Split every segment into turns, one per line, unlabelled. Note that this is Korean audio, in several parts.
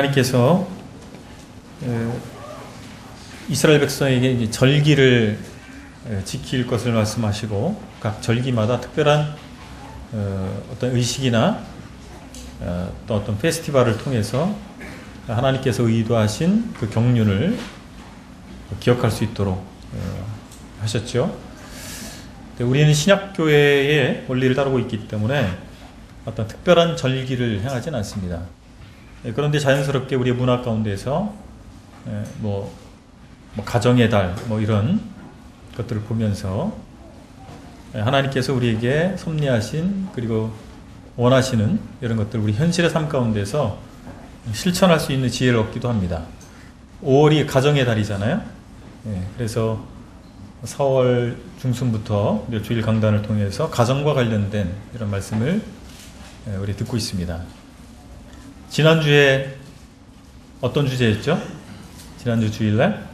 하나님께서 이스라엘 백성에게 이제 절기를 지킬 것을 말씀하시고 각 절기마다 특별한 어떤 의식이나 또 어떤 페스티벌을 통해서 하나님께서 의도하신 그 경륜을 기억할 수 있도록 하셨죠. 우리는 신약교회의 원리를 따르고 있기 때문에 어떤 특별한 절기를 행하진 않습니다. 그런데 자연스럽게 우리의 문화 가운데서 뭐 가정의 달 이런 것들을 보면서 하나님께서 우리에게 섭리하신 그리고 원하시는 이런 것들 우리 현실의 삶 가운데서 실천할 수 있는 지혜를 얻기도 합니다. 5월이 가정의 달이잖아요. 그래서 4월 중순부터 몇 주일 강단을 통해서 가정과 관련된 이런 말씀을 우리 듣고 있습니다. 지난주에 어떤 주제였죠? 지난주 주일날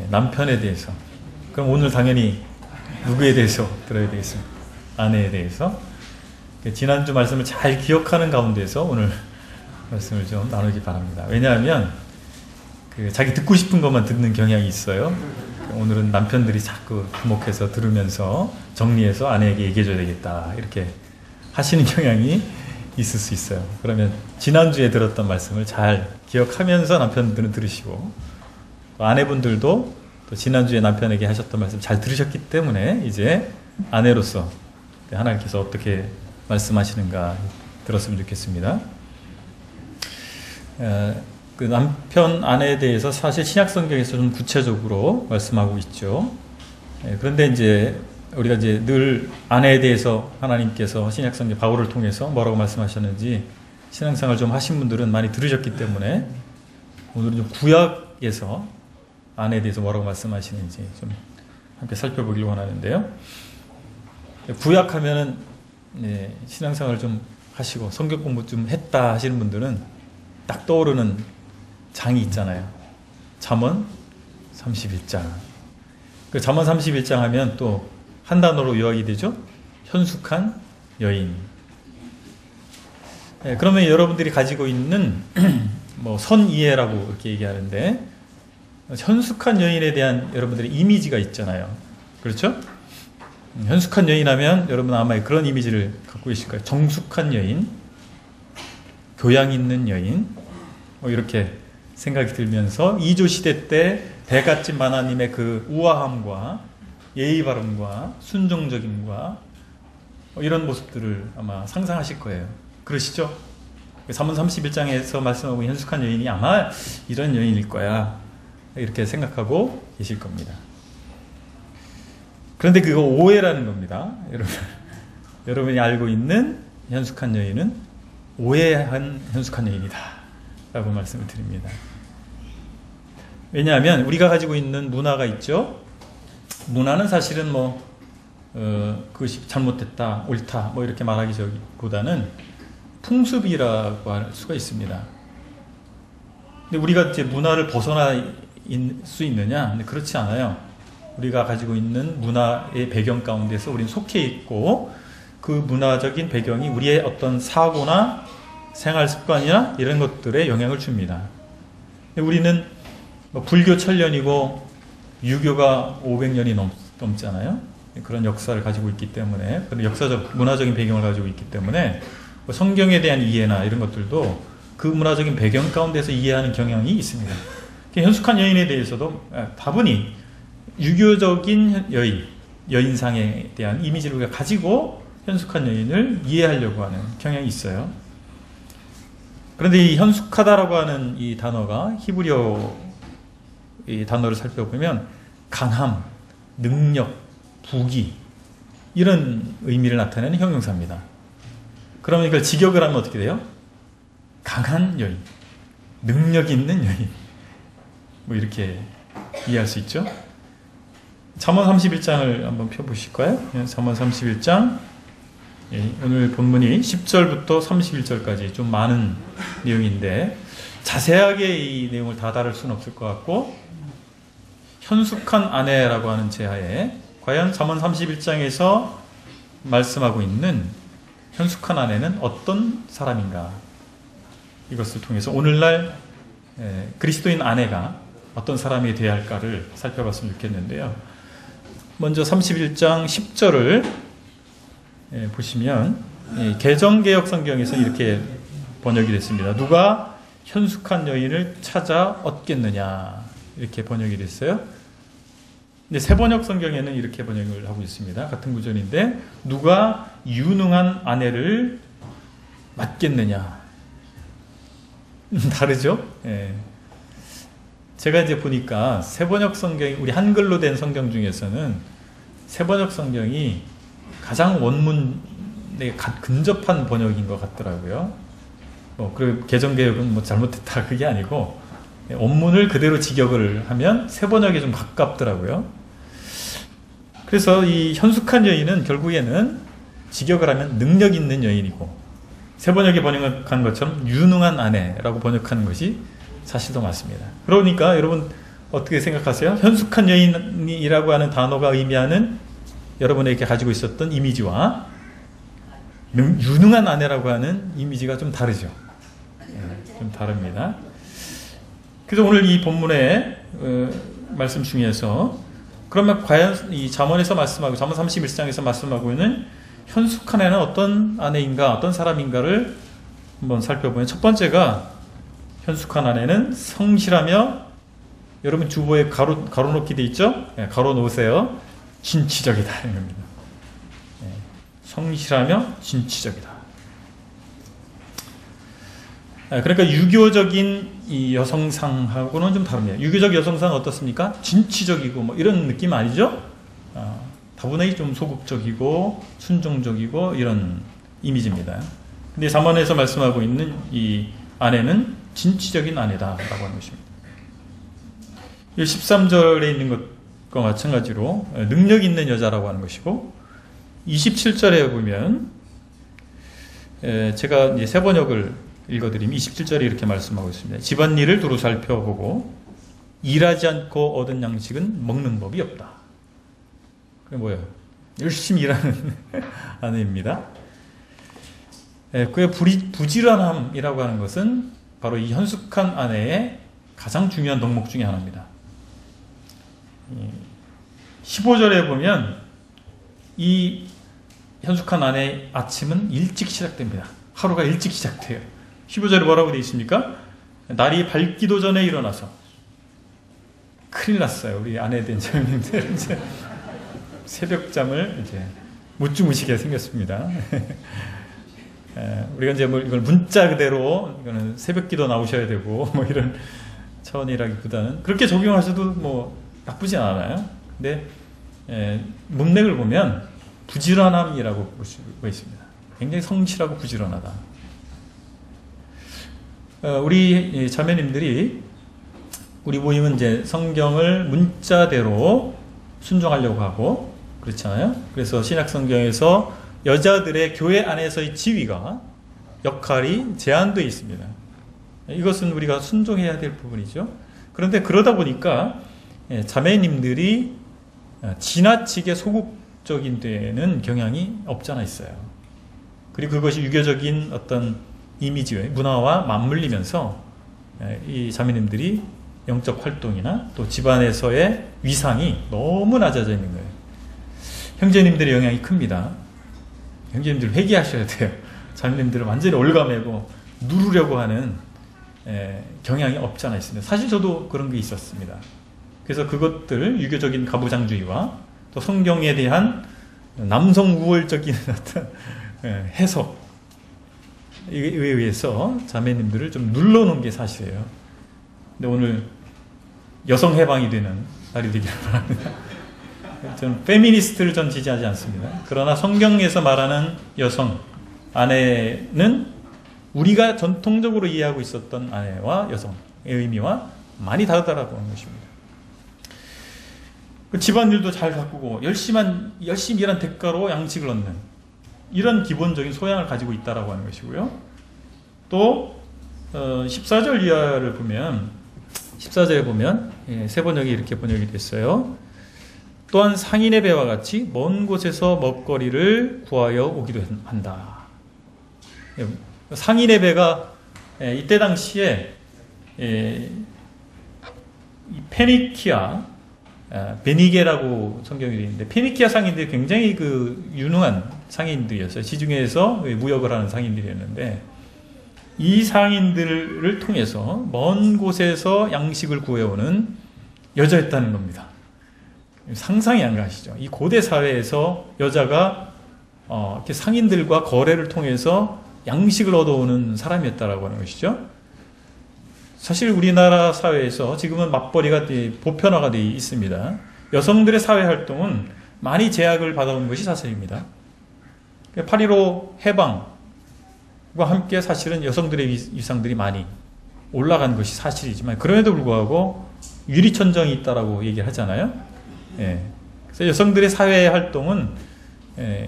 남편에 대해서. 그럼 오늘 당연히 누구에 대해서 들어야 되겠습니까? 아내에 대해서. 지난주 말씀을 잘 기억하는 가운데서 오늘 말씀을 좀 나누기 바랍니다. 왜냐하면 자기 듣고 싶은 것만 듣는 경향이 있어요. 오늘은 남편들이 자꾸 주목해서 들으면서 정리해서 아내에게 얘기해줘야 되겠다 이렇게 하시는 경향이 있을 수 있어요. 그러면 지난주에 들었던 말씀을 잘 기억하면서 남편들은 들으시고 또 아내분들도 또 지난주에 남편에게 하셨던 말씀 잘 들으셨기 때문에 이제 아내로서 하나님께서 어떻게 말씀하시는가 들었으면 좋겠습니다. 그 남편, 아내에 대해서 사실 신약성경에서 좀 구체적으로 말씀하고 있죠. 그런데 이제 우리가 이제 늘 아내에 대해서 하나님께서 신약성경 바울을 통해서 뭐라고 말씀하셨는지 신앙생활 좀 하신 분들은 많이 들으셨기 때문에 오늘은 좀 구약에서 아내에 대해서 뭐라고 말씀하시는지 좀 함께 살펴보기를 원하는데요. 구약하면은 신앙생활 좀 하시고 성경 공부 좀 했다 하시는 분들은 딱 떠오르는 장이 있잖아요. 잠언 31장. 그 잠언 31장 하면 또 한 단어로 요약이 되죠. 현숙한 여인. 그러면 여러분들이 가지고 있는 선이해라고 이렇게 얘기하는데 현숙한 여인에 대한 여러분들의 이미지가 있잖아요. 그렇죠? 현숙한 여인 하면 여러분 아마 그런 이미지를 갖고 계실 거예요. 정숙한 여인, 교양 있는 여인, 이렇게 생각이 들면서 이조 시대 때 대갓집 하나님의 그 우아함과 예의 바름과 순종적임과 이런 모습들을 아마 상상하실 거예요. 그러시죠? 잠언 31장에서 말씀하고 현숙한 여인이 아마 이런 여인일 거야 이렇게 생각하고 계실 겁니다. 그런데 그거 오해라는 겁니다. 여러분이 알고 있는 현숙한 여인은 오해한 현숙한 여인이다 라고 말씀을 드립니다. 왜냐하면 우리가 가지고 있는 문화가 있죠. 문화는 사실은 그것이 잘못됐다, 옳다 이렇게 말하기보다는 풍습이라고 할 수가 있습니다. 근데 우리가 이제 문화를 벗어날 수 있느냐? 근데 그렇지 않아요. 우리가 가지고 있는 문화의 배경 가운데서 우리는 속해 있고 그 문화적인 배경이 우리의 어떤 사고나 생활 습관이나 이런 것들에 영향을 줍니다. 우리는 불교 천년이고 유교가 500년이 넘잖아요. 그런 역사를 가지고 있기 때문에 그런 역사적 문화적인 배경을 가지고 있기 때문에 성경에 대한 이해나 이런 것들도 그 문화적인 배경 가운데서 이해하는 경향이 있습니다. 현숙한 여인에 대해서도 다분히 유교적인 여인상에 대한 이미지를 우리가 가지고 현숙한 여인을 이해하려고 하는 경향이 있어요. 그런데 이 현숙하다라고 하는 이 단어가 히브리어 이 단어를 살펴보면 강함, 능력, 부귀 이런 의미를 나타내는 형용사입니다. 그러면 이걸 직역을 하면 어떻게 돼요? 강한 여인, 능력 있는 여인 이렇게 이해할 수 있죠. 잠언 31장을 한번 펴보실까요? 잠언 31장 오늘 본문이 10절부터 31절까지 좀 많은 내용인데 자세하게 이 내용을 다 다룰 수는 없을 것 같고 현숙한 아내라고 하는 제하에 과연 잠언 31장에서 말씀하고 있는 현숙한 아내는 어떤 사람인가 이것을 통해서 오늘날 그리스도인 아내가 어떤 사람이 되어야 할까를 살펴봤으면 좋겠는데요. 먼저 31장 10절을 보시면 개정개혁 성경에서 이렇게 번역이 됐습니다. 누가 현숙한 여인을 찾아 얻겠느냐, 이렇게 번역이 됐어요. 근데 새번역 성경에는 이렇게 번역을 하고 있습니다. 같은 구절인데 누가 유능한 아내를 맡겠느냐. 다르죠? 예. 제가 이제 보니까 새번역 성경이, 우리 한글로 된 성경 중에서는 새번역 성경이 가장 원문에 근접한 번역인 것 같더라고요. 그리고 개정개혁은 뭐 잘못했다 그게 아니고 원문을 그대로 직역을 하면 새번역에 좀 가깝더라고요. 그래서 이 현숙한 여인은 결국에는 직역을 하면 능력 있는 여인이고, 새번역에 번역한 것처럼 유능한 아내라고 번역하는 것이 사실 더 맞습니다. 그러니까 여러분 어떻게 생각하세요? 현숙한 여인이라고 하는 단어가 의미하는 여러분에게 가지고 있었던 이미지와 유능한 아내라고 하는 이미지가 좀 다르죠. 좀 다릅니다. 그래서 오늘 이 본문의 말씀 중에서 그러면 과연 이 잠언에서 말씀하고 잠언 31장에서 말씀하고 있는 현숙한 아내는 어떤 아내인가, 어떤 사람인가를 한번 살펴보면, 첫 번째가 현숙한 아내는 성실하며, 여러분 주보에 가로 놓기 돼 있죠? 가로 놓으세요. 진취적이다 이런 겁니다. 성실하며 진취적이다. 그러니까 유교적인 이 여성상하고는 좀 다릅니다. 유교적 여성상은 어떻습니까? 진취적이고 뭐 이런 느낌 아니죠? 다분히 좀 소극적이고 순종적이고 이런 이미지입니다. 근데 잠언에서 말씀하고 있는 이 아내는 진취적인 아내다라고 하는 것입니다. 13절에 있는 것과 마찬가지로 능력 있는 여자라고 하는 것이고, 27절에 보면 제가 이제 새 번역을 읽어드리면 27절에 이렇게 말씀하고 있습니다. 집안일을 두루 살펴보고 일하지 않고 얻은 양식은 먹는 법이 없다. 그게 뭐예요? 열심히 일하는 아내입니다. 그의 부지런함이라고 하는 것은 바로 이 현숙한 아내의 가장 중요한 덕목 중에 하나입니다. 15절에 보면 이 현숙한 아내의 아침은 일찍 시작됩니다. 하루가 일찍 시작돼요. 15절에 뭐라고 되어 있습니까? 날이 밝기도 전에 일어나서. 큰일 났어요. 우리 아내 된 자매님들 이제 새벽잠을 이제 못 주무시게 생겼습니다. 우리가 이제 뭐 이걸 문자 그대로 이거는 새벽기도 나오셔야 되고 뭐 이런 차원이라기보다는 그렇게 적용하셔도 뭐 나쁘지 않아요. 근데 문맥을 보면 부지런함이라고 볼 수가 있습니다. 굉장히 성실하고 부지런하다. 우리 자매님들이, 우리 모임은 이제 성경을 문자대로 순종하려고 하고 그렇잖아요. 그래서 신약 성경에서 여자들의 교회 안에서의 지위가, 역할이 제한되어 있습니다. 이것은 우리가 순종해야 될 부분이죠. 그런데 그러다 보니까 자매님들이 지나치게 소극적인 데는 경향이 없잖아 있어요. 그리고 그것이 유교적인 어떤 이미지의 문화와 맞물리면서 이 자매님들이 영적 활동이나 또 집안에서의 위상이 너무 낮아져 있는 거예요. 형제님들의 영향이 큽니다. 형제님들 회개하셔야 돼요. 자매님들을 완전히 올가매고 누르려고 하는 경향이 없잖아 있습니다. 사실 저도 그런 게 있었습니다. 그래서 그것들, 유교적인 가부장주의와 또 성경에 대한 남성 우월적인 어떤 해석에 의해서 자매님들을 좀 눌러놓은 게 사실이에요. 근데 오늘 여성 해방이 되는 날이 되기를 바랍니다. 저는 페미니스트를 전 지지하지 않습니다. 그러나 성경에서 말하는 여성, 아내는 우리가 전통적으로 이해하고 있었던 아내와 여성의 의미와 많이 다르다라고 하는 것입니다. 집안일도 잘 가꾸고 열심히 일한 대가로 양식을 얻는 이런 기본적인 소양을 가지고 있다라고 하는 것이고요. 또 14절 이하를 보면 14절에 보면 새 번역이 이렇게 번역이 됐어요. 또한 상인의 배와 같이 먼 곳에서 먹거리를 구하여 오기도 한다. 상인의 배가 이때 당시에 이 페니키아, 베니게라고 성경이 되어 있는데, 페니키아 상인들이 굉장히 그 유능한 상인들이었어요. 지중해에서 무역을 하는 상인들이었는데, 이 상인들을 통해서 먼 곳에서 양식을 구해오는 여자였다는 겁니다. 상상이 안 가시죠? 이 고대 사회에서 여자가 이렇게 상인들과 거래를 통해서 양식을 얻어오는 사람이었다라고 하는 것이죠. 사실 우리나라 사회에서 지금은 맞벌이가 보편화가 되어 있습니다. 여성들의 사회 활동은 많이 제약을 받아온 것이 사실입니다. 8.15 해방과 함께 사실은 여성들의 위상들이 많이 올라간 것이 사실이지만, 그럼에도 불구하고 유리천정이 있다라고 얘기를 하잖아요. 그래서 여성들의 사회 활동은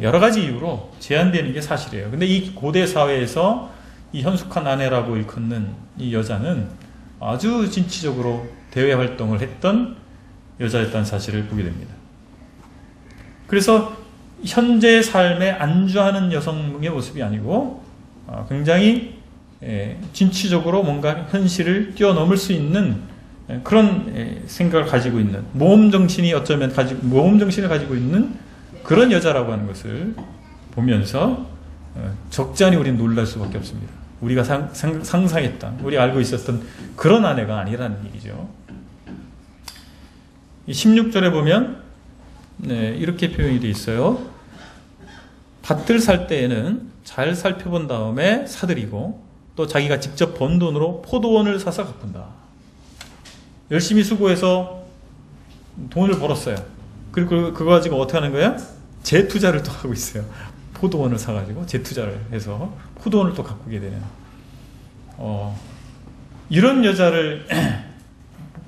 여러 가지 이유로 제한되는 게 사실이에요. 근데 이 고대 사회에서 이 현숙한 아내라고 일컫는 이 여자는 아주 진취적으로 대외 활동을 했던 여자였다는 사실을 보게 됩니다. 그래서 현재 삶에 안주하는 여성의 모습이 아니고 굉장히 진취적으로 뭔가 현실을 뛰어넘을 수 있는 그런 생각을 가지고 있는, 모험 정신을 가지고 있는 그런 여자라고 하는 것을 보면서 적지 않게 우리는 놀랄 수밖에 없습니다. 우리가 상상했던, 우리가 알고 있었던 그런 아내가 아니라는 얘기죠. 16절에 보면 이렇게 표현이 되어 있어요. 밭을 살 때에는 잘 살펴본 다음에 사들이고, 또 자기가 직접 번 돈으로 포도원을 사서 갚는다. 열심히 수고해서 돈을 벌었어요. 그리고 그거 가지고 어떻게 하는 거예요? 재투자를 또 하고 있어요. 포도원을 사가지고 재투자를 해서 포도원을 또 가꾸게 되는, 이런 여자를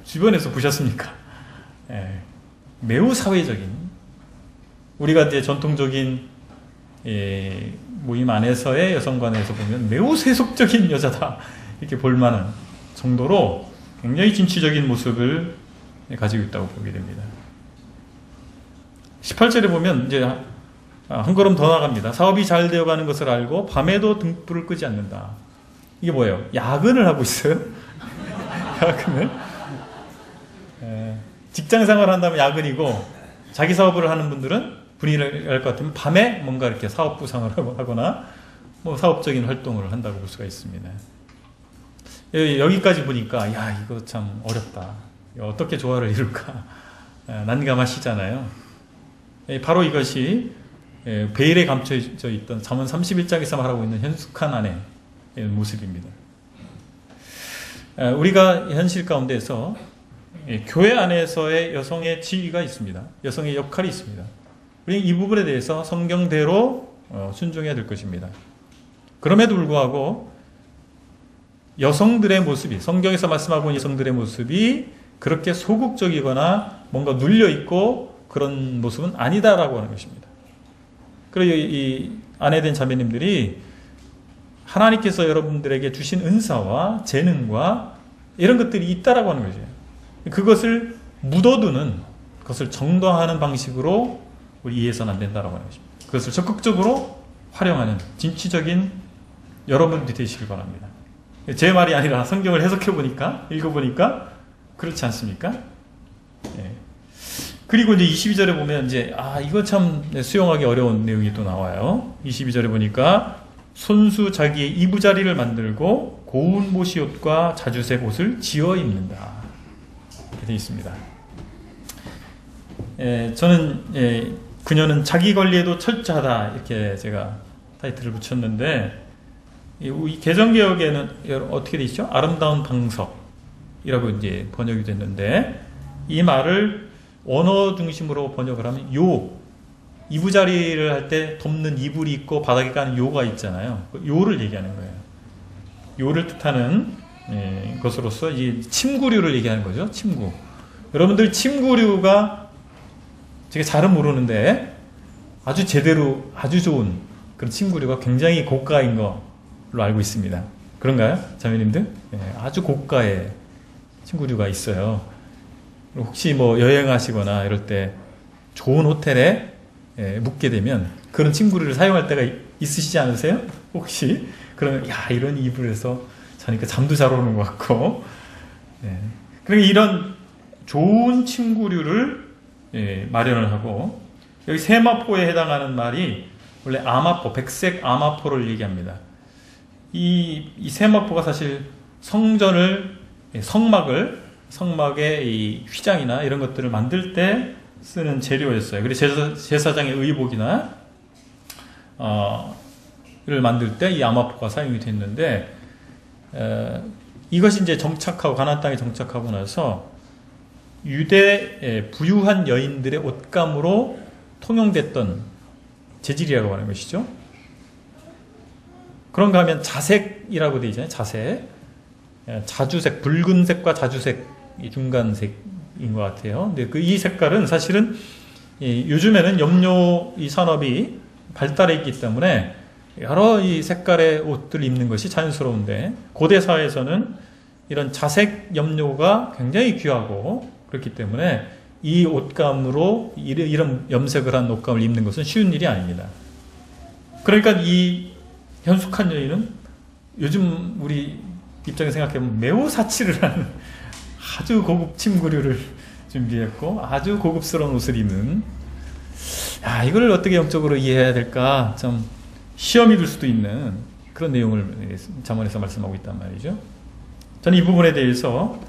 주변에서 보셨습니까? 매우 사회적인, 우리가 이제 전통적인 모임 안에서의 여성관에서 보면 매우 세속적인 여자다 이렇게 볼만한 정도로 굉장히 진취적인 모습을 가지고 있다고 보게 됩니다. 18절에 보면 이제 한 걸음 더 나갑니다. 사업이 잘 되어가는 것을 알고 밤에도 등불을 끄지 않는다. 이게 뭐예요? 야근을 하고 있어요. 야근을. 직장생활을 한다면 야근이고, 자기 사업을 하는 분들은 분위기를 알 것 같으면 밤에 뭔가 이렇게 사업 구상을 하거나 뭐 사업적인 활동을 한다고 볼 수가 있습니다. 여기까지 보니까 야, 이거 참 어렵다. 어떻게 조화를 이룰까 난감하시잖아요. 바로 이것이 베일에 감춰져 있던 잠언 31장에서 말하고 있는 현숙한 아내의 모습입니다. 우리가 현실 가운데서 교회 안에서의 여성의 지위가 있습니다. 여성의 역할이 있습니다. 우리는 이 부분에 대해서 성경대로 순종해야 될 것입니다. 그럼에도 불구하고 여성들의 모습이, 성경에서 말씀하고 있는 여성들의 모습이 그렇게 소극적이거나 뭔가 눌려있고 그런 모습은 아니다라고 하는 것입니다. 그리고 이 아내된 자매님들이 하나님께서 여러분들에게 주신 은사와 재능과 이런 것들이 있다라고 하는 거죠. 그것을 묻어두는, 그것을 정당화하는 방식으로 우리 이해해서는 안 된다라고 하는 것입니다. 그것을 적극적으로 활용하는 진취적인 여러분들이 되시길 바랍니다. 제 말이 아니라 성경을 해석해보니까, 읽어보니까 그렇지 않습니까? 그리고 이제 22절에 보면 이제 이거 참 수용하기 어려운 내용이 또 나와요. 22절에 보니까 손수 자기의 이부자리를 만들고 고운 모시옷과 자주색 옷을 지어 입는다. 이렇게 되어 있습니다. 저는 그녀는 자기 관리에도 철저하다 이렇게 제가 타이틀을 붙였는데, 이 개정개혁에는 어떻게 되어 있죠? 아름다운 방석이라고 이제 번역이 됐는데, 이 말을 원어 중심으로 번역을 하면 이부자리를 할 때 덮는 이불이 있고 바닥에 까는 요가 있잖아요. 요를 얘기하는 거예요. 요를 뜻하는 것으로서 이 침구류를 얘기하는 거죠. 침구. 여러분들 침구류가 제가 잘은 모르는데 아주 제대로 아주 좋은 그런 침구류가 굉장히 고가인 걸로 알고 있습니다. 그런가요? 자매님들? 아주 고가의 침구류가 있어요. 혹시 뭐 여행하시거나 이럴 때 좋은 호텔에 묵게 되면 그런 침구류를 사용할 때가 있으시지 않으세요? 혹시? 그러면 이런 이불에서 자니까 잠도 잘 오는 것 같고. 예. 그러니까 이런 좋은 침구류를 마련을 하고, 여기 세마포에 해당하는 말이 원래 아마포, 백색 아마포를 얘기합니다. 이 세마포가 사실 성전을, 성막의 이 휘장이나 이런 것들을 만들 때 쓰는 재료였어요. 그래서 제사장의 의복이나 를 만들 때 이 아마포가 사용이 됐는데, 이것이 이제 가나안 땅에 정착하고 나서 유대 부유한 여인들의 옷감으로 통용됐던 재질이라고 하는 것이죠. 그런가 하면 자색이라고 되어 있잖아요. 자색. 자주색, 붉은색과 자주색, 이 중간색인 것 같아요. 근데 이 색깔은 사실은 요즘에는 염료 이 산업이 발달해 있기 때문에 여러 이 색깔의 옷들을 입는 것이 자연스러운데, 고대 사회에서는 이런 자색 염료가 굉장히 귀하고 그렇기 때문에 이 옷감으로 이런 염색을 한 옷감을 입는 것은 쉬운 일이 아닙니다. 그러니까 이 현숙한 여인은 요즘 우리 입장에 생각해보면 매우 사치를 하는 아주 고급 침구류를 준비했고 아주 고급스러운 옷을 입는, 이걸 어떻게 영적으로 이해해야 될까 좀 시험이 들 수도 있는 그런 내용을 잠언에서 말씀하고 있단 말이죠. 저는 이 부분에 대해서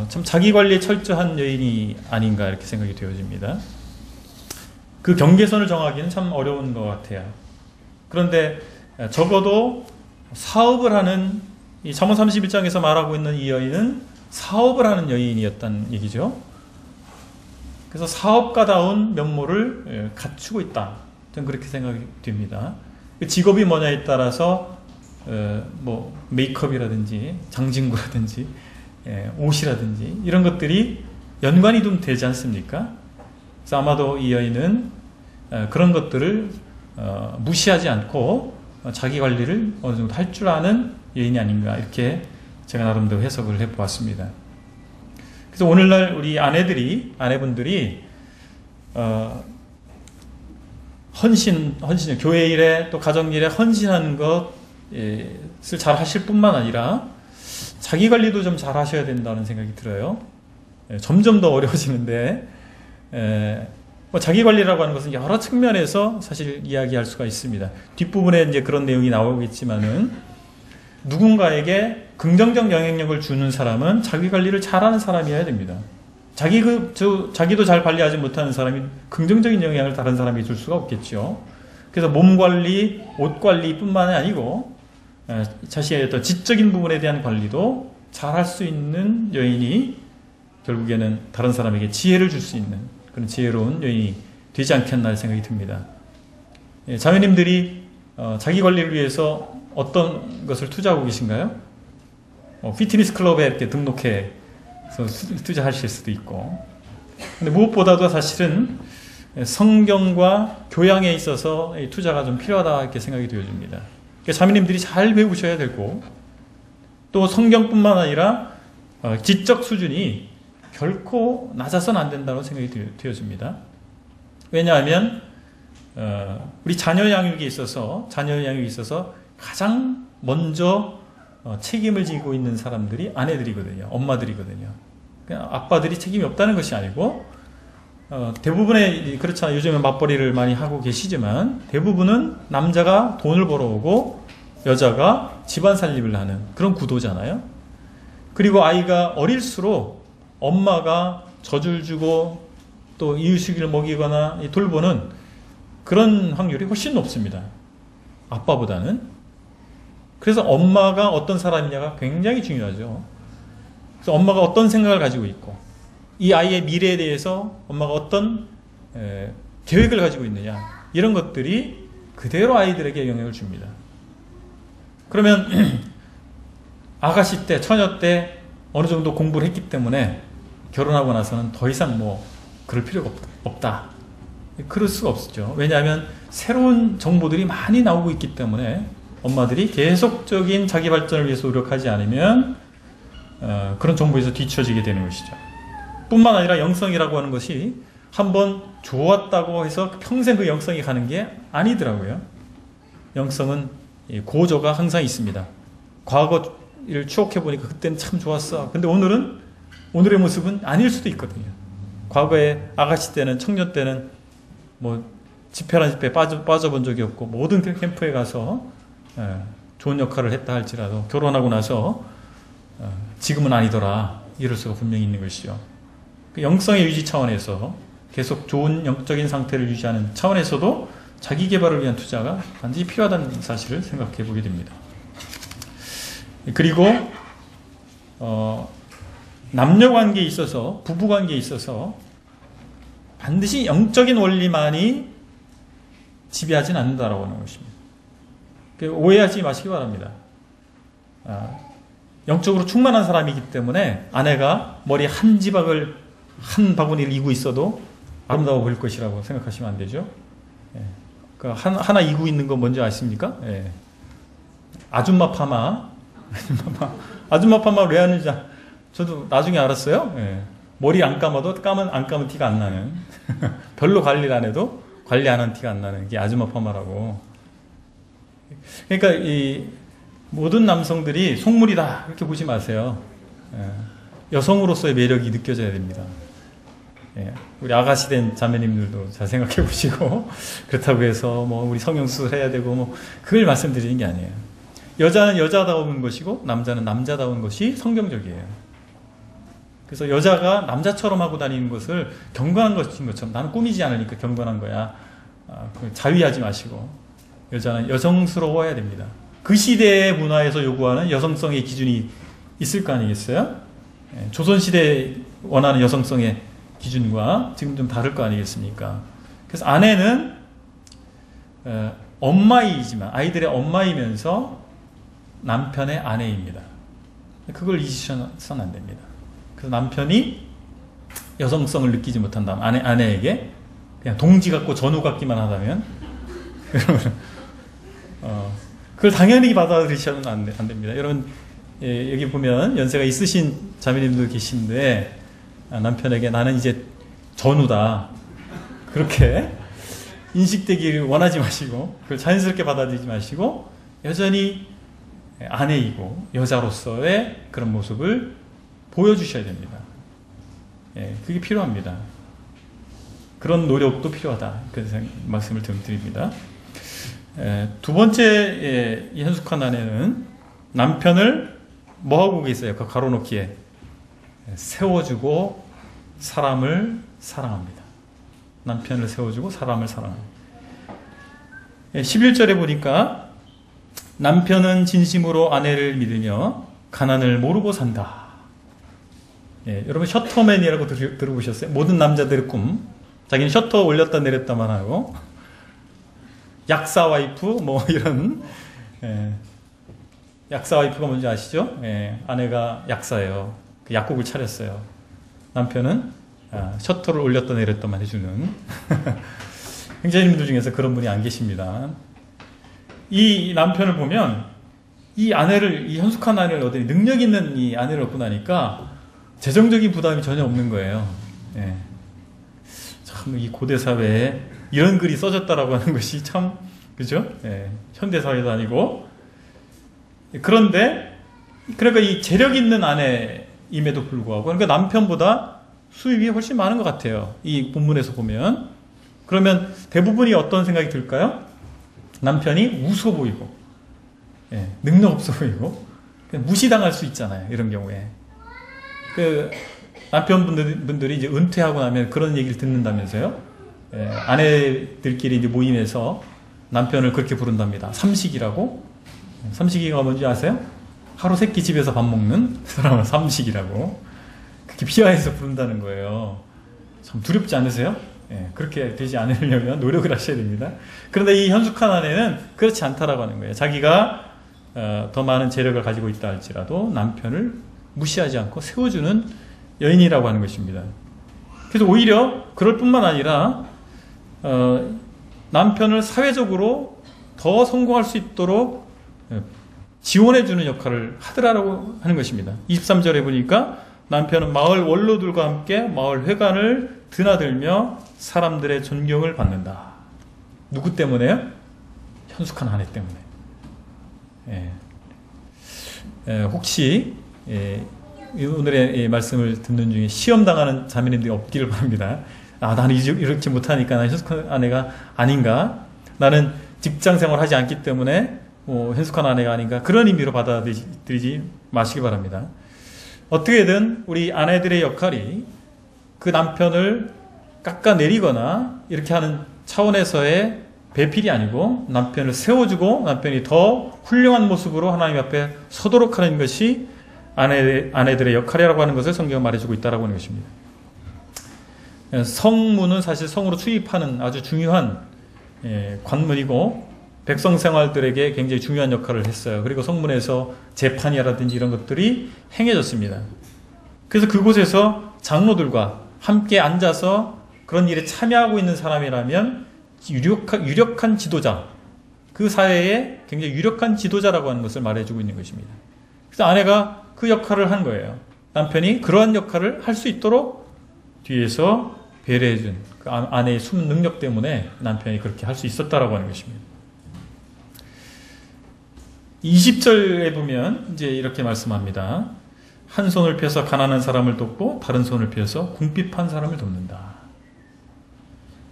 참 자기관리에 철저한 여인이 아닌가 이렇게 생각이 되어집니다. 그 경계선을 정하기는 참 어려운 것 같아요. 그런데 적어도 사업을 하는, 이 잠언 31장에서 말하고 있는 이 여인은 사업을 하는 여인이었다는 얘기죠. 그래서 사업가다운 면모를 갖추고 있다. 저는 그렇게 생각이 됩니다. 직업이 뭐냐에 따라서 뭐 메이크업이라든지 장신구라든지 옷이라든지 이런 것들이 연관이 좀 되지 않습니까? 그래서 아마도 이 여인은 그런 것들을 무시하지 않고 자기 관리를 어느 정도 할 줄 아는 여인이 아닌가, 이렇게 제가 나름대로 해석을 해보았습니다. 그래서 오늘날 우리 아내분들이 헌신, 교회 일에 또 가정 일에 헌신하는 것을 잘 하실 뿐만 아니라 자기 관리도 좀 잘 하셔야 된다는 생각이 들어요. 점점 더 어려워지는데, 뭐 자기 관리라고 하는 것은 여러 측면에서 사실 이야기할 수가 있습니다. 뒷부분에 이제 그런 내용이 나오겠지만은, 누군가에게 긍정적 영향력을 주는 사람은 자기 관리를 잘하는 사람이어야 됩니다. 자기도 잘 관리하지 못하는 사람이 긍정적인 영향을 다른 사람에게 줄 수가 없겠죠. 그래서 몸 관리, 옷 관리뿐만 아니고 자신의 어떤 지적인 부분에 대한 관리도 잘 할 수 있는 여인이 결국에는 다른 사람에게 지혜를 줄 수 있는 그런 지혜로운 여인이 되지 않겠나 생각이 듭니다. 자매님들이 자기 관리를 위해서 어떤 것을 투자하고 계신가요? 피트니스 클럽에 이렇게 등록해 투자하실 수도 있고, 근데 무엇보다도 사실은 성경과 교양에 있어서 투자가 좀 필요하다 이렇게 생각이 되어집니다. 그러니까 자매님들이 잘 배우셔야 되고, 또 성경뿐만 아니라 지적 수준이 결코 낮아서는 안 된다고 생각이 되어집니다. 왜냐하면 우리 자녀 양육에 있어서 가장 먼저 책임을 지고 있는 사람들이 아내들이거든요. 엄마들이거든요. 아빠들이 책임이 없다는 것이 아니고, 대부분의, 그렇잖아요. 요즘에 맞벌이를 많이 하고 계시지만 대부분은 남자가 돈을 벌어오고 여자가 집안 살림을 하는 그런 구도잖아요. 그리고 아이가 어릴수록 엄마가 젖을 주고 또 이유식을 먹이거나 돌보는 그런 확률이 훨씬 높습니다. 아빠보다는. 그래서 엄마가 어떤 사람이냐가 굉장히 중요하죠. 그래서 엄마가 어떤 생각을 가지고 있고, 이 아이의 미래에 대해서 엄마가 어떤 계획을 가지고 있느냐, 이런 것들이 그대로 아이들에게 영향을 줍니다. 그러면 아가씨 때, 처녀 때 어느 정도 공부를 했기 때문에 결혼하고 나서는 더 이상 뭐 그럴 필요가 없다. 그럴 수가 없죠. 왜냐하면 새로운 정보들이 많이 나오고 있기 때문에 엄마들이 계속적인 자기 발전을 위해서 노력하지 않으면 그런 정보에서 뒤처지게 되는 것이죠. 뿐만 아니라 영성이라고 하는 것이 한번 좋았다고 해서 평생 그 영성이 가는 게 아니더라고요. 영성은 고조가 항상 있습니다. 과거 과거를 추억해 보니까 그때는 참 좋았어. 근데 오늘의 모습은 아닐 수도 있거든요. 과거에 아가씨 때는, 청년 때는 뭐 집회란 집회에 빠져본 적이 없고 모든 캠프에 가서 좋은 역할을 했다 할지라도 결혼하고 나서 지금은 아니더라 이럴 수가 분명히 있는 것이죠. 그 영성의 유지 차원에서 계속 좋은 영적인 상태를 유지하는 차원에서도 자기 개발을 위한 투자가 반드시 필요하다는 사실을 생각해 보게 됩니다. 그리고 남녀관계에 있어서, 부부관계에 있어서 반드시 영적인 원리만이 지배하진 않는다라고 하는 것입니다. 오해하지 마시기 바랍니다. 영적으로 충만한 사람이기 때문에 아내가 머리 한 지박을, 한 바구니를 이고 있어도 아름다워 보일 것이라고 생각하시면 안 되죠. 하나 이고 있는 거 뭔지 아십니까? 아줌마 파마. 아줌마 파마 왜 하는지 저도 나중에 알았어요. 머리 안 감아도 안 감은 티가 안 나는 별로 관리를 안 해도 관리 안 한 티가 안 나는 게 아줌마 파마라고. 그러니까 이 모든 남성들이 속물이다 이렇게 보지 마세요. 여성으로서의 매력이 느껴져야 됩니다. 우리 아가씨 된 자매님들도 잘 생각해 보시고 그렇다고 해서 뭐 우리 성형수술 해야 되고 뭐 그걸 말씀드리는 게 아니에요. 여자는 여자다운 것이고 남자는 남자다운 것이 성경적이에요. 그래서 여자가 남자처럼 하고 다니는 것을 경건한 것인 것처럼 나는 꾸미지 않으니까 경건한 거야. 자위하지 마시고 여자는 여성스러워야 됩니다. 그 시대의 문화에서 요구하는 여성성의 기준이 있을 거 아니겠어요? 조선시대에 원하는 여성성의 기준과 지금 좀 다를 거 아니겠습니까? 그래서 아내는 엄마이지만 아이들의 엄마이면서 남편의 아내입니다. 그걸 잊으셔서는 안 됩니다. 그래서 남편이 여성성을 느끼지 못한다면 아내에게 그냥 동지 같고 전우 같기만 하다면 그걸 당연히 받아들이셔는 안 됩니다. 여러분 여기 보면 연세가 있으신 자매님들 계신데 남편에게 나는 이제 전우다 그렇게 인식되기를 원하지 마시고 그걸 자연스럽게 받아들이지 마시고 여전히 아내이고 여자로서의 그런 모습을 보여주셔야 됩니다. 그게 필요합니다. 그런 노력도 필요하다. 그래서 말씀을 좀 드립니다. 두 번째 이 현숙한 아내는 남편을 뭐하고 계세요? 그 가로놓기에 세워주고 사람을 사랑합니다. 남편을 세워주고 사람을 사랑합니다. 11절에 보니까 남편은 진심으로 아내를 믿으며 가난을 모르고 산다. 여러분 셔터맨이라고 들어보셨어요? 모든 남자들의 꿈. 자기는 셔터 올렸다 내렸다만 하고 약사 와이프 뭐 이런 약사 와이프가 뭔지 아시죠? 아내가 약사예요. 그 약국을 차렸어요. 남편은 셔터를 올렸다 내렸다만 해주는 형제님들 중에서 그런 분이 안 계십니다. 이 남편을 보면 이 현숙한 아내를 얻으니 능력 있는 이 아내를 얻고 나니까 재정적인 부담이 전혀 없는 거예요. 참 이 고대 사회에 이런 글이 써졌다라고 하는 것이 참 그죠? 현대 사회도 아니고 그런데 그러니까 이 재력 있는 아내임에도 불구하고 그러니까 남편보다 수입이 훨씬 많은 것 같아요. 이 본문에서 보면 그러면 대부분이 어떤 생각이 들까요? 남편이 우스워 보이고 능력 없어 보이고 무시당할 수 있잖아요. 이런 경우에 그 남편분들이 이제 은퇴하고 나면 그런 얘기를 듣는다면서요. 아내들끼리 이제 모임에서 남편을 그렇게 부른답니다. 삼식이라고. 삼식이가 뭔지 아세요? 하루 세끼 집에서 밥 먹는 사람을 삼식이라고 그렇게 비하해서 부른다는 거예요. 참 두렵지 않으세요? 그렇게 되지 않으려면 노력을 하셔야 됩니다. 그런데 이 현숙한 아내는 그렇지 않다라고 하는 거예요. 자기가 더 많은 재력을 가지고 있다 할지라도 남편을 무시하지 않고 세워주는 여인이라고 하는 것입니다. 그래서 오히려 그럴 뿐만 아니라 남편을 사회적으로 더 성공할 수 있도록 지원해주는 역할을 하더라라고 하는 것입니다. 23절에 보니까 남편은 마을 원로들과 함께 마을 회관을 드나들며 사람들의 존경을 받는다. 누구 때문에요? 현숙한 아내 때문에. 혹시 오늘의 말씀을 듣는 중에 시험 당하는 자매님들이 없기를 바랍니다. 나는 이렇게 못하니까 나는 현숙한 아내가 아닌가, 나는 직장 생활 하지 않기 때문에 현숙한 아내가 아닌가, 그런 의미로 받아들이지 마시기 바랍니다. 어떻게든 우리 아내들의 역할이 그 남편을 깎아내리거나 이렇게 하는 차원에서의 배필이 아니고, 남편을 세워주고 남편이 더 훌륭한 모습으로 하나님 앞에 서도록 하는 것이 아내들의 역할이라고 하는 것을 성경은 말해주고 있다고 하는 것입니다. 성문은 사실 성으로出입하는 아주 중요한 관문이고, 백성 생활들에게 굉장히 중요한 역할을 했어요. 그리고 성문에서 재판이라든지 이런 것들이 행해졌습니다. 그래서 그곳에서 장로들과 함께 앉아서 그런 일에 참여하고 있는 사람이라면 유력한 지도자, 그 사회에 굉장히 유력한 지도자라고 하는 것을 말해주고 있는 것입니다. 그래서 아내가 그 역할을 한 거예요. 남편이 그러한 역할을 할 수 있도록 뒤에서 배려해준 그 아내의 숨은 능력 때문에 남편이 그렇게 할 수 있었다라고 하는 것입니다. 20절에 보면 이제 이렇게 말씀합니다. 한 손을 펴서 가난한 사람을 돕고 다른 손을 펴서 궁핍한 사람을 돕는다.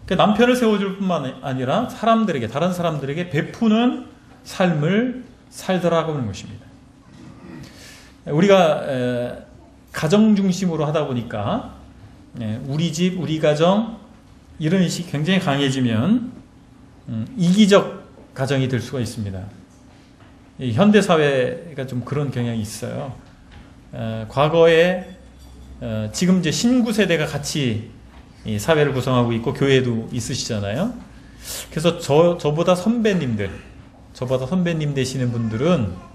그러니까 남편을 세워줄 뿐만 아니라 다른 사람들에게 베푸는 삶을 살더라고 하는 것입니다. 우리가 가정 중심으로 하다 보니까 우리 집, 우리 가정 이런 의식이 굉장히 강해지면 이기적 가정이 될 수가 있습니다. 현대 사회가 좀 그런 경향이 있어요. 과거에 지금 이제 신구 세대가 같이 이 사회를 구성하고 있고 교회도 있으시잖아요. 그래서 저보다 선배님 되시는 분들은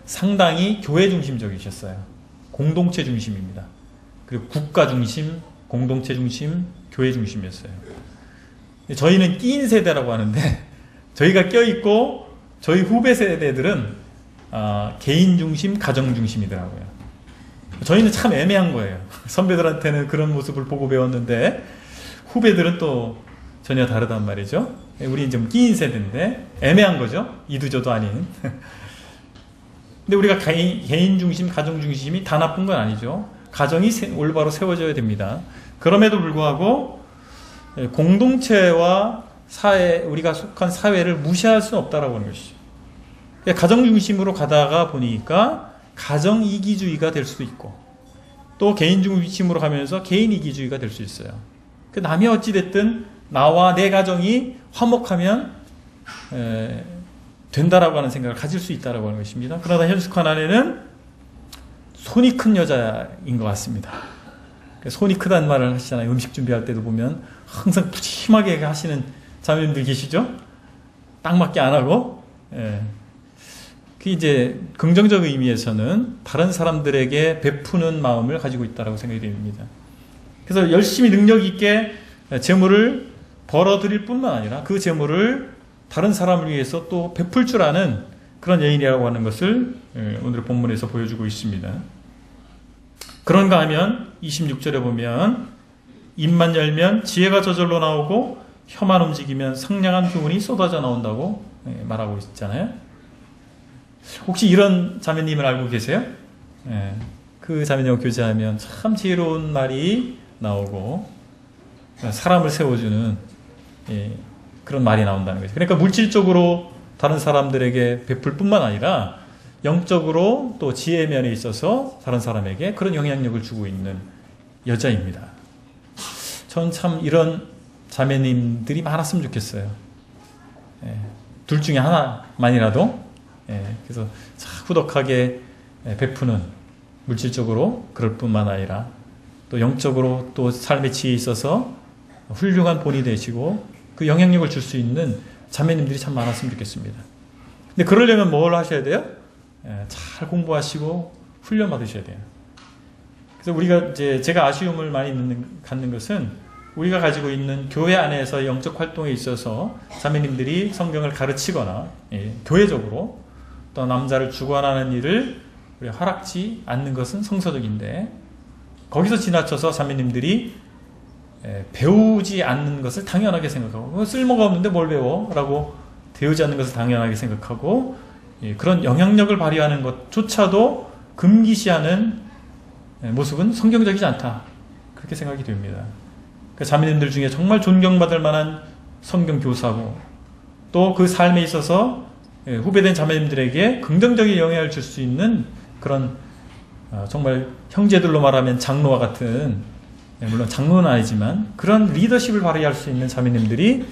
상당히 교회 중심적이셨어요. 공동체 중심입니다. 그리고 국가 중심, 공동체 중심, 교회 중심이었어요. 저희는 끼인 세대라고 하는데, 저희가 껴있고 저희 후배 세대들은 개인 중심, 가정 중심이더라고요. 저희는 참 애매한 거예요. 선배들한테는 그런 모습을 보고 배웠는데 후배들은 또 전혀 다르단 말이죠. 우리 좀 끼인 세대인데 애매한 거죠. 이도저도 아닌. 근데 우리가 개인 중심, 가정 중심이 다 나쁜 건 아니죠. 가정이 올바로 세워져야 됩니다. 그럼에도 불구하고 공동체와 사회, 우리가 속한 사회를 무시할 수는 없다라고 하는 것이죠. 가정 중심으로 가다가 보니까 가정 이기주의가 될 수도 있고, 또 개인 중심으로 가면서 개인 이기주의가 될 수 있어요. 남이 어찌됐든 나와 내 가정이 화목하면 된다라고 하는 생각을 가질 수 있다라고 하는 것입니다. 그러나 현숙한 아내는 손이 큰 여자인 것 같습니다. 손이 크다는 말을 하시잖아요. 음식 준비할 때도 보면 항상 푸짐하게 하시는 자매님들 계시죠? 딱 맞게 안 하고. 그 이제 긍정적 의미에서는 다른 사람들에게 베푸는 마음을 가지고 있다고 생각이 됩니다. 그래서 열심히 능력 있게 재물을 벌어들일 뿐만 아니라 그 재물을 다른 사람을 위해서 또 베풀 줄 아는 그런 여인이라고 하는 것을 오늘 본문에서 보여주고 있습니다. 그런가 하면 26절에 보면 입만 열면 지혜가 저절로 나오고 혀만 움직이면 상냥한 교훈이 쏟아져 나온다고 말하고 있잖아요. 혹시 이런 자매님을 알고 계세요? 그 자매님과 교제하면 참 지혜로운 말이 나오고 사람을 세워주는 그런 말이 나온다는 거죠. 그러니까 물질적으로 다른 사람들에게 베풀 뿐만 아니라 영적으로 또 지혜 면에 있어서 다른 사람에게 그런 영향력을 주고 있는 여자입니다. 전 참 이런 자매님들이 많았으면 좋겠어요. 둘 중에 하나만이라도. 그래서 후덕하게 베푸는, 물질적으로 그럴 뿐만 아니라 또 영적으로 또 삶의 지혜에 있어서 훌륭한 본이 되시고 그 영향력을 줄 수 있는 자매님들이 참 많았으면 좋겠습니다. 근데 그러려면 뭘 하셔야 돼요? 잘 공부하시고 훈련 받으셔야 돼요. 그래서 우리가 제가 아쉬움을 많이 갖는 것은 우리가 가지고 있는 교회 안에서 영적 활동에 있어서 자매님들이 성경을 가르치거나 교회적으로 또 남자를 주관하는 일을 우리가 허락지 않는 것은 성서적인데, 거기서 지나쳐서 자매님들이 배우지 않는 것을 당연하게 생각하고 쓸모가 없는데 뭘 배워? 라고 배우지 않는 것을 당연하게 생각하고 그런 영향력을 발휘하는 것조차도 금기시하는 모습은 성경적이지 않다. 그렇게 생각이 됩니다. 그 자매님들 중에 정말 존경받을 만한 성경 교사고 또 그 삶에 있어서 후배된 자매님들에게 긍정적인 영향을 줄 수 있는 그런 정말 형제들로 말하면 장로와 같은, 물론 장로는 아니지만 그런 리더십을 발휘할 수 있는 자매님들이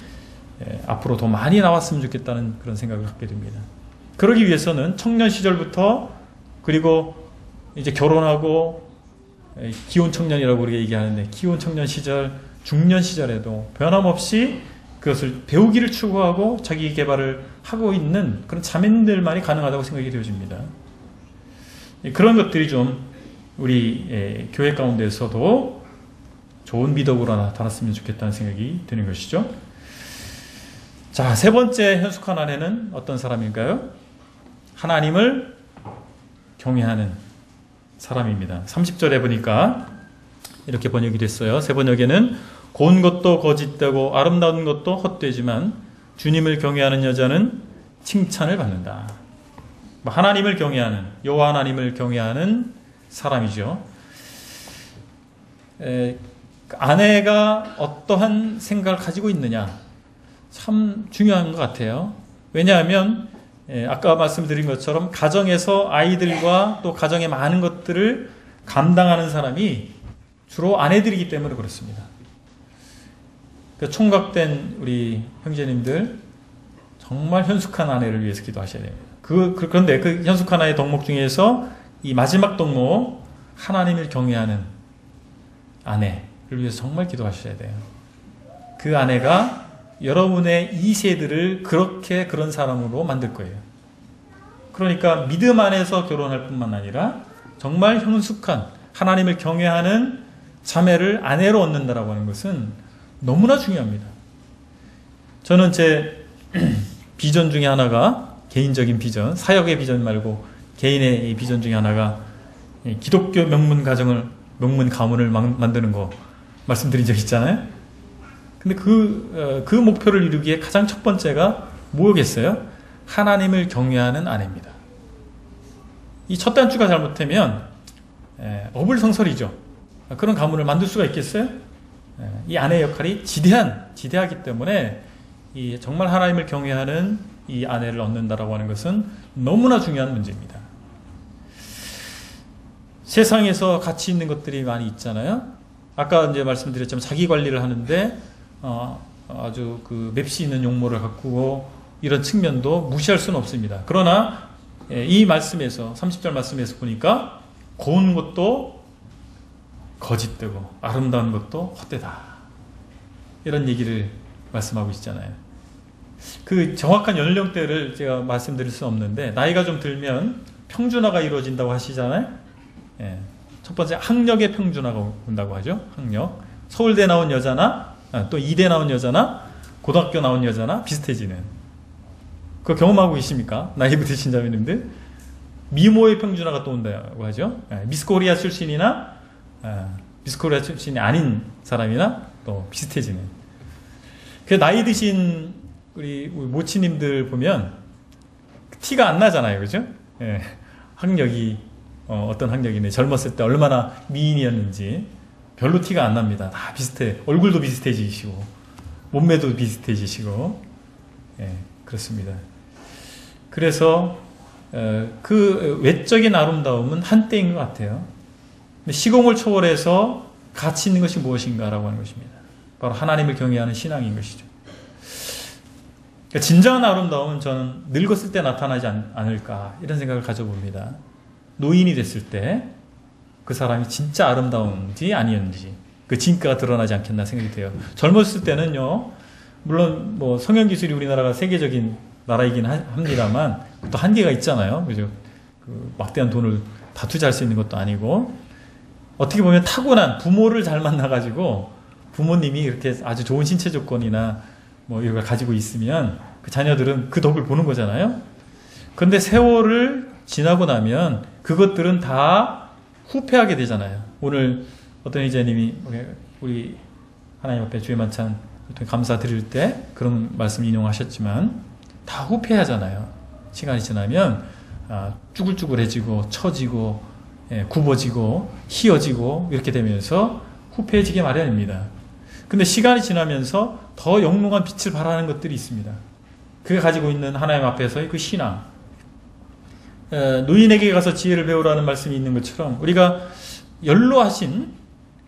앞으로 더 많이 나왔으면 좋겠다는 그런 생각을 갖게 됩니다. 그러기 위해서는 청년 시절부터, 그리고 이제 결혼하고 기혼 청년이라고 우리가 얘기하는데 기혼 청년 시절, 중년 시절에도 변함없이 그것을 배우기를 추구하고 자기 개발을 하고 있는 그런 자매님들만이 가능하다고 생각이 되어집니다. 그런 것들이 좀 우리 교회 가운데서도 좋은 미덕으로 나타났으면 좋겠다는 생각이 드는 것이죠. 자, 세 번째 현숙한 아내는 어떤 사람일까요? 하나님을 경외하는 사람입니다. 30절에 보니까 이렇게 번역이 됐어요. 새 번역에는 고운 것도 거짓되고 아름다운 것도 헛되지만 주님을 경외하는 여자는 칭찬을 받는다. 하나님을 경외하는, 여호와 하나님을 경외하는 사람이죠. 아내가 어떠한 생각을 가지고 있느냐 참 중요한 것 같아요. 왜냐하면 아까 말씀드린 것처럼 가정에서 아이들과 또 가정의 많은 것들을 감당하는 사람이 주로 아내들이기 때문에 그렇습니다. 총각된 우리 형제님들 정말 현숙한 아내를 위해서 기도하셔야 됩니다. 그런데 그 현숙한 아내의 덕목 중에서 이 마지막 덕목, 하나님을 경외하는 아내를 위해서 정말 기도하셔야 돼요. 그 아내가 여러분의 2세들을 그런 사람으로 만들 거예요. 그러니까 믿음 안에서 결혼할 뿐만 아니라 정말 현숙한 하나님을 경외하는 자매를 아내로 얻는다라고 하는 것은 너무나 중요합니다. 저는 제 비전 중에 하나가, 개인적인 비전, 사역의 비전 말고 개인의 비전 중에 하나가 기독교 명문 가문을 만드는 거 말씀드린 적 있잖아요. 근데 그 목표를 이루기에 가장 첫 번째가 뭐겠어요? 하나님을 경외하는 아내입니다. 이 첫 단추가 잘못되면 어불성설이죠. 그런 가문을 만들 수가 있겠어요? 이 아내의 역할이 지대하기 때문에 정말 하나님을 경외하는 이 아내를 얻는다라고 하는 것은 너무나 중요한 문제입니다. 세상에서 가치 있는 것들이 많이 있잖아요. 아까 이제 말씀드렸지만 자기 관리를 하는데 아주 맵시 있는 용모를 가꾸고 이런 측면도 무시할 수는 없습니다. 그러나 이 말씀에서 30절 말씀에서 보니까 고운 것도 거짓되고 아름다운 것도 헛되다, 이런 얘기를 말씀하고 있잖아요. 그 정확한 연령대를 제가 말씀드릴 수는 없는데 나이가 좀 들면 평준화가 이루어진다고 하시잖아요. 첫 번째 학력의 평준화가 온다고 하죠. 학력. 서울대 나온 여자나 또 이대 나온 여자나 고등학교 나온 여자나 비슷해지는, 그거 경험하고 계십니까? 나이 드신 자매님들. 미모의 평준화가 또 온다고 하죠. 미스코리아 출신이나 미스코리아 출신이 아닌 사람이나 또 비슷해지는. 그 나이 드신 우리 모치님들 보면 티가 안 나잖아요, 그죠? 학력이 어떤 학력이네, 젊었을 때 얼마나 미인이었는지 별로 티가 안 납니다. 다 비슷해. 얼굴도 비슷해지시고 몸매도 비슷해지시고, 그렇습니다. 그래서 그 외적인 아름다움은 한때인 것 같아요. 근데 시공을 초월해서 가치 있는 것이 무엇인가라고 하는 것입니다. 바로 하나님을 경외하는 신앙인 것이죠. 그러니까 진정한 아름다움은 저는 늙었을 때 나타나지 않을까, 이런 생각을 가져봅니다. 노인이 됐을 때 그 사람이 진짜 아름다운지 아니었는지 그 진가가 드러나지 않겠나 생각이 돼요. 젊었을 때는요, 물론 뭐 성형기술이 우리나라가 세계적인 나라이긴 합니다만 또 한계가 있잖아요. 그죠? 막대한 돈을 다 투자할 수 있는 것도 아니고, 어떻게 보면 타고난 부모를 잘 만나가지고 부모님이 이렇게 아주 좋은 신체 조건이나 뭐 이걸 가지고 있으면 그 자녀들은 그 덕을 보는 거잖아요. 그런데 세월을 지나고 나면 그것들은 다 후퇴하게 되잖아요. 오늘 어떤 이자님이 우리 하나님 앞에 주의 만찬 감사 드릴 때 그런 말씀 인용하셨지만 다 후퇴하잖아요. 시간이 지나면 쭈글쭈글해지고 처지고 굽어지고 휘어지고 이렇게 되면서 후패해지게 마련입니다. 근데 시간이 지나면서 더 영롱한 빛을 발하는 것들이 있습니다. 그가 가지고 있는 하나님 앞에서의 그 신앙. 노인에게 가서 지혜를 배우라는 말씀이 있는 것처럼 우리가 연로하신,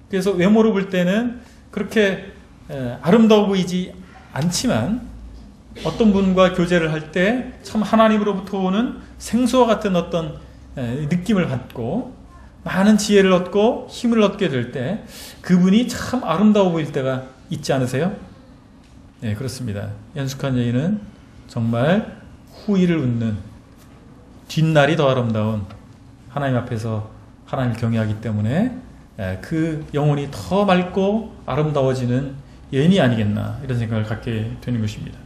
그래서 외모로 볼 때는 그렇게 아름다워 보이지 않지만 어떤 분과 교제를 할 때 참 하나님으로부터 오는 생수와 같은 어떤 느낌을 받고 많은 지혜를 얻고 힘을 얻게 될 때 그분이 참 아름다워 보일 때가 있지 않으세요? 네, 그렇습니다. 연숙한 여인은 정말 후의를 웃는, 뒷날이 더 아름다운, 하나님 앞에서 하나님을 경외하기 때문에 그 영혼이 더 맑고 아름다워지는 여인이 아니겠나, 이런 생각을 갖게 되는 것입니다.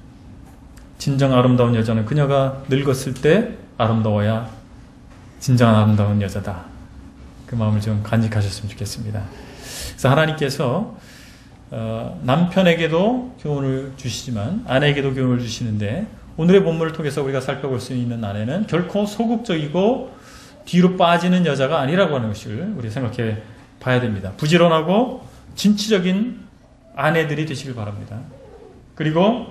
진정 아름다운 여자는 그녀가 늙었을 때 아름다워야 진정한 아름다운 여자다. 그 마음을 좀 간직하셨으면 좋겠습니다. 그래서 하나님께서 남편에게도 교훈을 주시지만 아내에게도 교훈을 주시는데, 오늘의 본문을 통해서 우리가 살펴볼 수 있는 아내는 결코 소극적이고 뒤로 빠지는 여자가 아니라고 하는 것을 우리 생각해 봐야 됩니다. 부지런하고 진취적인 아내들이 되시길 바랍니다. 그리고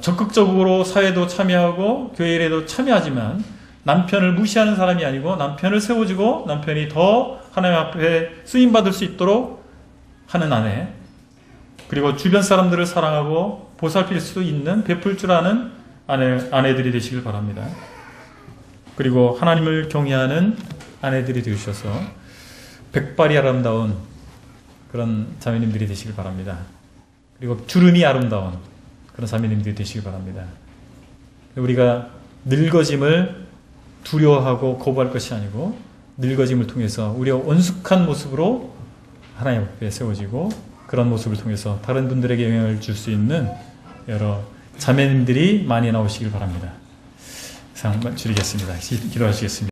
적극적으로 사회도 참여하고 교회 일에도 참여하지만 남편을 무시하는 사람이 아니고 남편을 세워주고 남편이 더 하나님 앞에 쓰임받을 수 있도록 하는 아내, 그리고 주변 사람들을 사랑하고 보살필 수도 있는, 베풀 줄 아는 아내들이 되시길 바랍니다. 그리고 하나님을 경외하는 아내들이 되셔서 백발이 아름다운 그런 자매님들이 되시길 바랍니다. 그리고 주름이 아름다운 그런 자매님들이 되시길 바랍니다. 우리가 늙어짐을 두려워하고 거부할 것이 아니고 늙어짐을 통해서 우리가 온숙한 모습으로 하나님 앞에 세워지고 그런 모습을 통해서 다른 분들에게 영향을 줄 수 있는 여러 자매님들이 많이 나오시길 바랍니다. 이상 줄이겠습니다. 기도하시겠습니다.